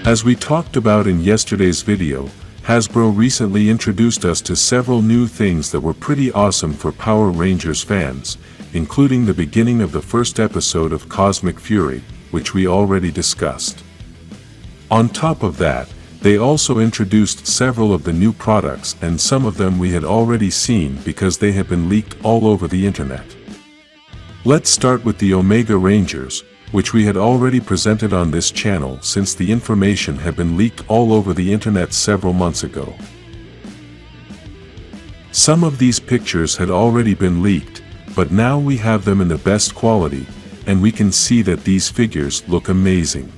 As we talked about in yesterday's video, Hasbro recently introduced us to several new things that were pretty awesome for Power Rangers fans, including the beginning of the first episode of Cosmic Fury, which we already discussed. On top of that, they also introduced several of the new products, and some of them we had already seen because they have been leaked all over the internet. Let's start with the Omega Rangers, which we had already presented on this channel since the information had been leaked all over the internet several months ago. Some of these pictures had already been leaked, but now we have them in the best quality, and we can see that these figures look amazing.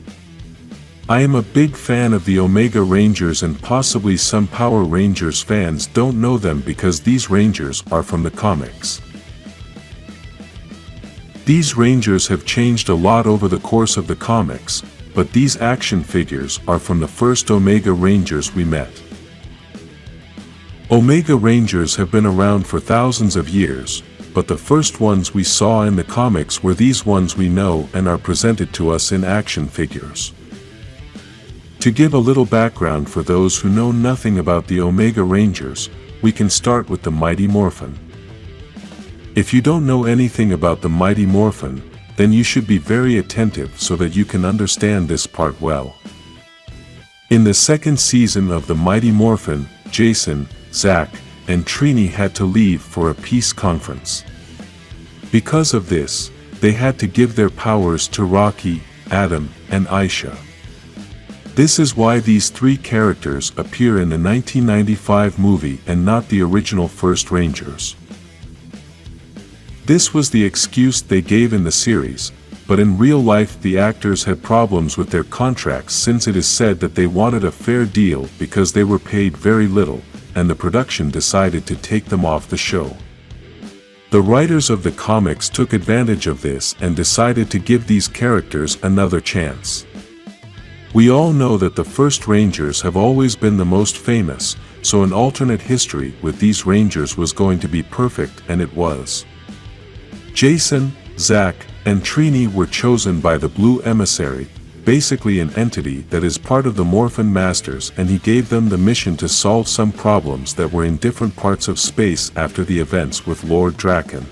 I am a big fan of the Omega Rangers, and possibly some Power Rangers fans don't know them because these Rangers are from the comics. These Rangers have changed a lot over the course of the comics, but these action figures are from the first Omega Rangers we met. Omega Rangers have been around for thousands of years, but the first ones we saw in the comics were these ones we know and are presented to us in action figures. To give a little background for those who know nothing about the Omega Rangers, we can start with the Mighty Morphin. If you don't know anything about the Mighty Morphin, then you should be very attentive so that you can understand this part well. In the second season of the Mighty Morphin, Jason, Zach, and Trini had to leave for a peace conference. Because of this, they had to give their powers to Rocky, Adam, and Aisha. This is why these three characters appear in the 1995 movie and not the original First Rangers. This was the excuse they gave in the series, but in real life the actors had problems with their contracts since it is said that they wanted a fair deal because they were paid very little, and the production decided to take them off the show. The writers of the comics took advantage of this and decided to give these characters another chance. We all know that the first Rangers have always been the most famous, so an alternate history with these Rangers was going to be perfect, and it was. Jason, Zach, and Trini were chosen by the Blue Emissary, basically an entity that is part of the Morphin Masters, and he gave them the mission to solve some problems that were in different parts of space after the events with Lord Draken.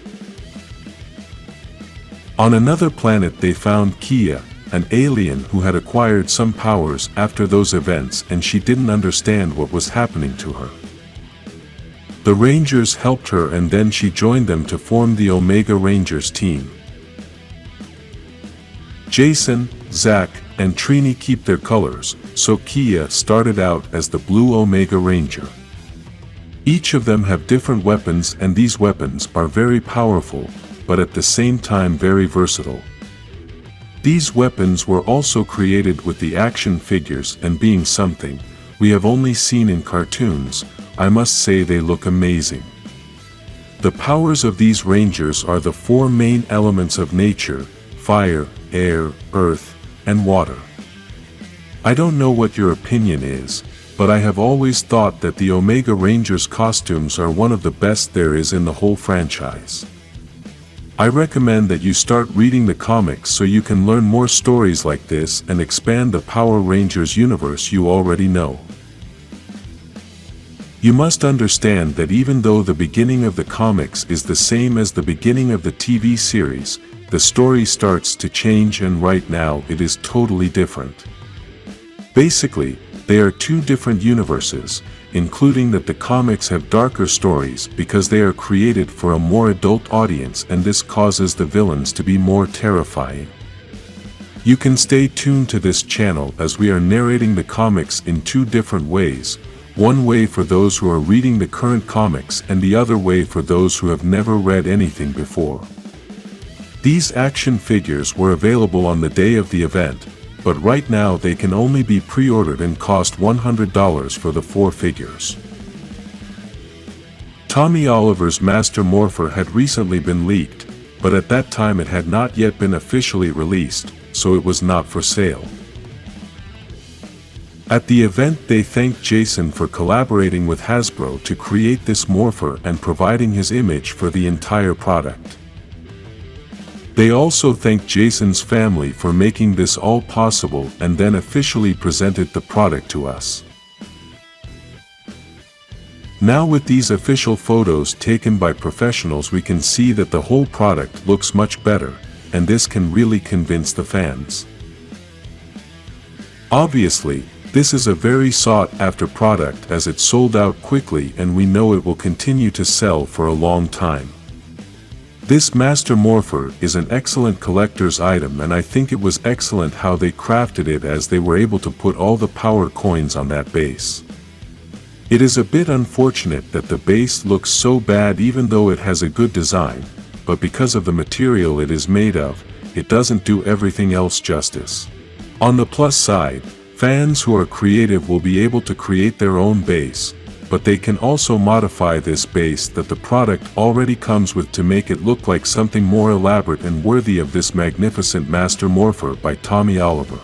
On another planet they found Kia, an alien who had acquired some powers after those events, and she didn't understand what was happening to her. The Rangers helped her, and then she joined them to form the Omega Rangers team. Jason, Zach, and Trini keep their colors, so Kia started out as the Blue Omega Ranger. Each of them have different weapons, and these weapons are very powerful, but at the same time very versatile. These weapons were also created with the action figures, and being something we have only seen in cartoons, I must say they look amazing. The powers of these Rangers are the four main elements of nature: fire, air, earth, and water. I don't know what your opinion is, but I have always thought that the Omega Rangers costumes are one of the best there is in the whole franchise. I recommend that you start reading the comics so you can learn more stories like this and expand the Power Rangers universe you already know. You must understand that even though the beginning of the comics is the same as the beginning of the TV series, the story starts to change, and right now it is totally different. Basically, they are two different universes, including that the comics have darker stories because they are created for a more adult audience, and this causes the villains to be more terrifying. You can stay tuned to this channel as we are narrating the comics in two different ways, one way for those who are reading the current comics and the other way for those who have never read anything before. These action figures were available on the day of the event, but right now they can only be pre-ordered and cost $100 for the 4 figures. Tommy Oliver's Master Morpher had recently been leaked, but at that time it had not yet been officially released, so it was not for sale. At the event they thanked Jason for collaborating with Hasbro to create this Morpher and providing his image for the entire product. They also thanked Jason's family for making this all possible and then officially presented the product to us. Now with these official photos taken by professionals, we can see that the whole product looks much better, and this can really convince the fans. Obviously, this is a very sought-after product as it sold out quickly, and we know it will continue to sell for a long time. This Master Morpher is an excellent collector's item, and I think it was excellent how they crafted it, as they were able to put all the power coins on that base. It is a bit unfortunate that the base looks so bad even though it has a good design, but because of the material it is made of, it doesn't do everything else justice. On the plus side, fans who are creative will be able to create their own base, but they can also modify this base that the product already comes with to make it look like something more elaborate and worthy of this magnificent Master Morpher by Tommy Oliver.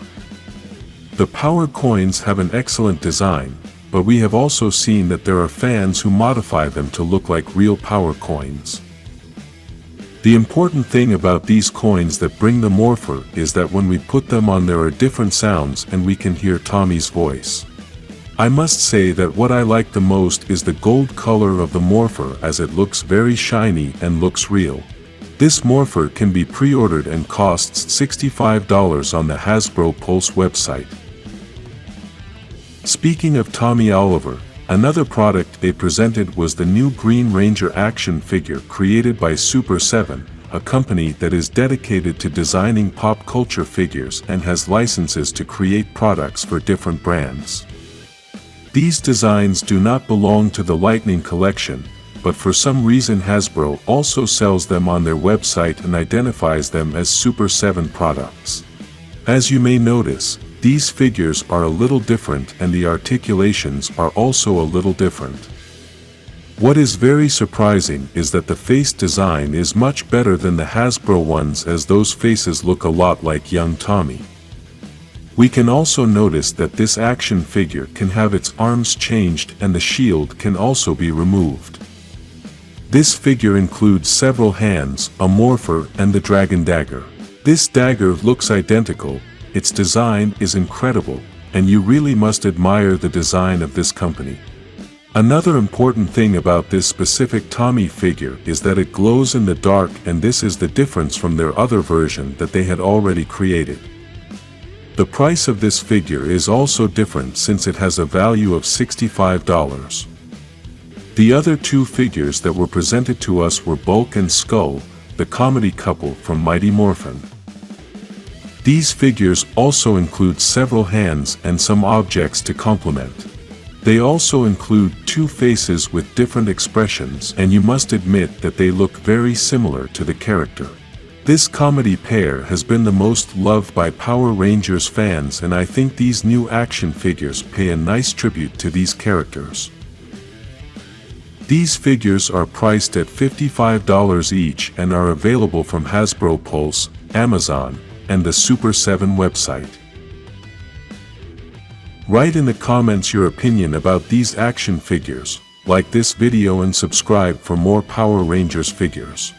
The power coins have an excellent design, but we have also seen that there are fans who modify them to look like real power coins. The important thing about these coins that bring the Morpher is that when we put them on there are different sounds and we can hear Tommy's voice. I must say that what I like the most is the gold color of the Morpher, as it looks very shiny and looks real. This Morpher can be pre-ordered and costs $65 on the Hasbro Pulse website. Speaking of Tommy Oliver, another product they presented was the new Green Ranger action figure created by Super Seven, a company that is dedicated to designing pop culture figures and has licenses to create products for different brands. These designs do not belong to the Lightning collection, but for some reason Hasbro also sells them on their website and identifies them as Super 7 products. As you may notice, these figures are a little different and the articulations are also a little different. What is very surprising is that the face design is much better than the Hasbro ones, as those faces look a lot like young Tommy. We can also notice that this action figure can have its arms changed and the shield can also be removed. This figure includes several hands, a Morpher, and the dragon dagger. This dagger looks identical, its design is incredible, and you really must admire the design of this company. Another important thing about this specific Tommy figure is that it glows in the dark, and this is the difference from their other version that they had already created. The price of this figure is also different since it has a value of $65. The other two figures that were presented to us were Bulk and Skull, the comedy couple from Mighty Morphin. These figures also include several hands and some objects to complement. They also include two faces with different expressions, and you must admit that they look very similar to the character. This comedy pair has been the most loved by Power Rangers fans, and I think these new action figures pay a nice tribute to these characters. These figures are priced at $55 each and are available from Hasbro Pulse, Amazon, and the Super 7 website. Write in the comments your opinion about these action figures, like this video and subscribe for more Power Rangers figures.